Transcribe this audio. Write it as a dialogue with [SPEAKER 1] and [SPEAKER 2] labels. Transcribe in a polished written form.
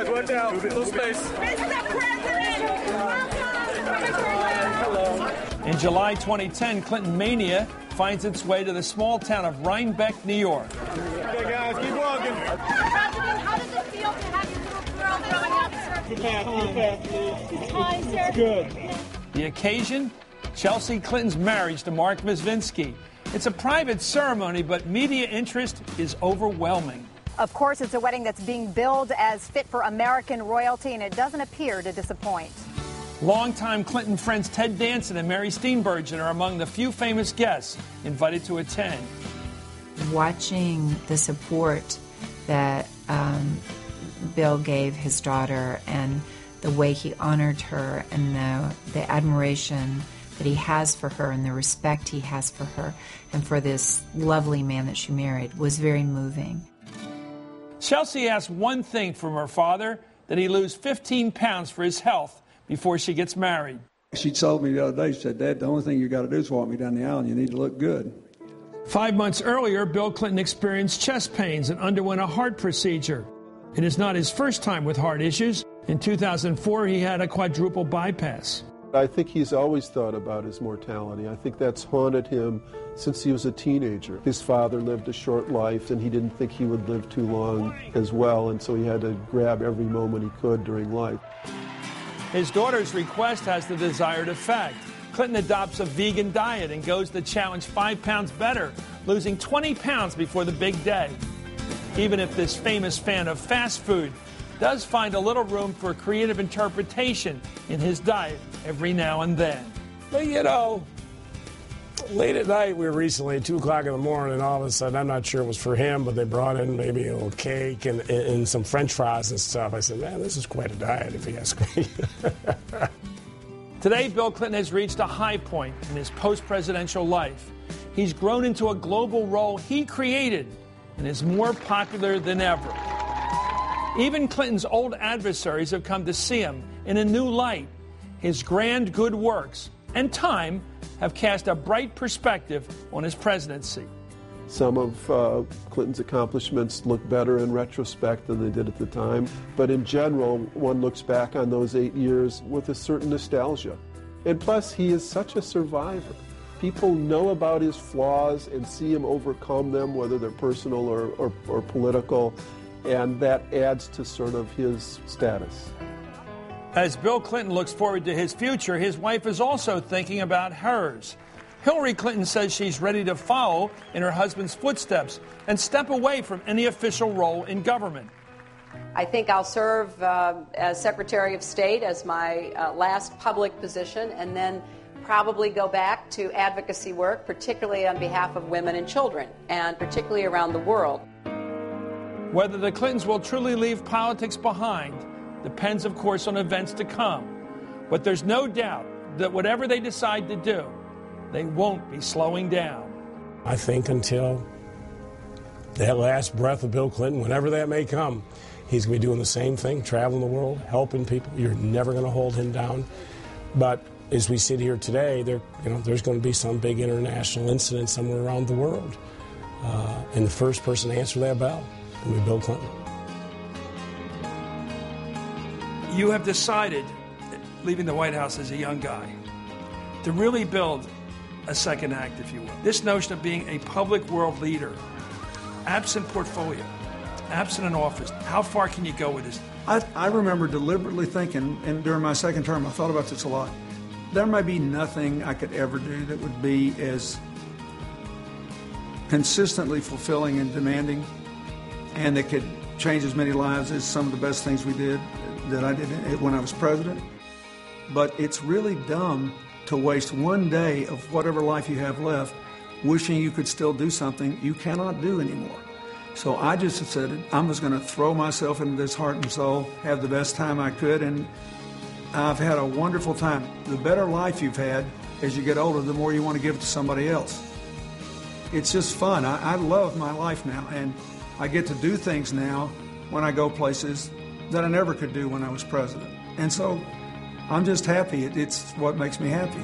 [SPEAKER 1] guys, watch out. Little space.
[SPEAKER 2] Mr. President, welcome.
[SPEAKER 3] In July 2010, Clinton mania finds its way to the small town of Rhinebeck, New York.
[SPEAKER 1] Okay, guys, keep walking.
[SPEAKER 2] President, how does it feel to have your little girl growing up, sir? Hi, sir.
[SPEAKER 1] Good.
[SPEAKER 3] The occasion? Chelsea Clinton's marriage to Mark Mizvinsky. It's a private ceremony, but media interest is overwhelming.
[SPEAKER 4] Of course, it's a wedding that's being billed as fit for American royalty, and it doesn't appear to disappoint.
[SPEAKER 3] Longtime Clinton friends Ted Danson and Mary Steenburgen are among the few famous guests invited to attend.
[SPEAKER 5] Watching the support that Bill gave his daughter and the way he honored her and the admiration that he has for her and the respect he has for her and for this lovely man that she married was very moving.
[SPEAKER 3] Chelsea asked one thing from her father, that he lose 15 pounds for his health before she gets married.
[SPEAKER 6] She told me the other day, she said, Dad, the only thing you got to do is walk me down the aisle and you need to look good.
[SPEAKER 3] 5 months earlier, Bill Clinton experienced chest pains and underwent a heart procedure. It is not his first time with heart issues. In 2004, he had a quadruple bypass.
[SPEAKER 7] I think he's always thought about his mortality. I think that's haunted him since he was a teenager. His father lived a short life, and he didn't think he would live too long as well, and so he had to grab every moment he could during life.
[SPEAKER 3] His daughter's request has the desired effect. Clinton adopts a vegan diet and goes to challenge 5 pounds better, losing 20 pounds before the big day. Even if this famous fan of fast food does find a little room for creative interpretation in his diet every now and then.
[SPEAKER 8] But, you know, late at night, we were recently at 2 o'clock in the morning, and all of a sudden, I'm not sure it was for him, but they brought in maybe a little cake and some French fries and stuff. I said, man, this is quite a diet, if you ask me.
[SPEAKER 3] Today, Bill Clinton has reached a high point in his post-presidential life. He's grown into a global role he created and is more popular than ever. Even Clinton's old adversaries have come to see him in a new light. His grand good works and time have cast a bright perspective on his presidency.
[SPEAKER 7] Some of Clinton's accomplishments look better in retrospect than they did at the time, but in general, one looks back on those 8 years with a certain nostalgia. And plus, he is such a survivor. People know about his flaws and see him overcome them, whether they're personal or political, and that adds to sort of his status.
[SPEAKER 3] As Bill Clinton looks forward to his future, his wife is also thinking about hers. Hillary Clinton says she's ready to follow in her husband's footsteps and step away from any official role in government.
[SPEAKER 9] I think I'll serve as Secretary of State as my last public position, and then probably go back to advocacy work, particularly on behalf of women and children, and particularly around the world.
[SPEAKER 3] Whether the Clintons will truly leave politics behind depends, of course, on events to come. But there's no doubt that whatever they decide to do, they won't be slowing down.
[SPEAKER 8] I think until that last breath of Bill Clinton, whenever that may come, he's going to be doing the same thing, traveling the world, helping people. You're never going to hold him down. But as we sit here today, there's going to be some big international incident somewhere around the world. And the first person to answer that bell will be Bill Clinton.
[SPEAKER 3] You have decided, leaving the White House as a young guy, to really build a second act, if you will. This notion of being a public world leader, absent portfolio, absent an office, how far can you go with this?
[SPEAKER 6] I remember deliberately thinking, and during my second term, I thought about this a lot. There may be nothing I could ever do that would be as consistently fulfilling and demanding and that could change as many lives as some of the best things we did that I did when I was president. But it's really dumb to waste one day of whatever life you have left wishing you could still do something you cannot do anymore. So I just decided I'm just going to throw myself into this heart and soul, have the best time I could, and I've had a wonderful time. The better life you've had as you get older, the more you want to give it to somebody else. It's just fun. I love my life now, and I get to do things now when I go places that I never could do when I was president. And so I'm just happy. It's what makes me happy.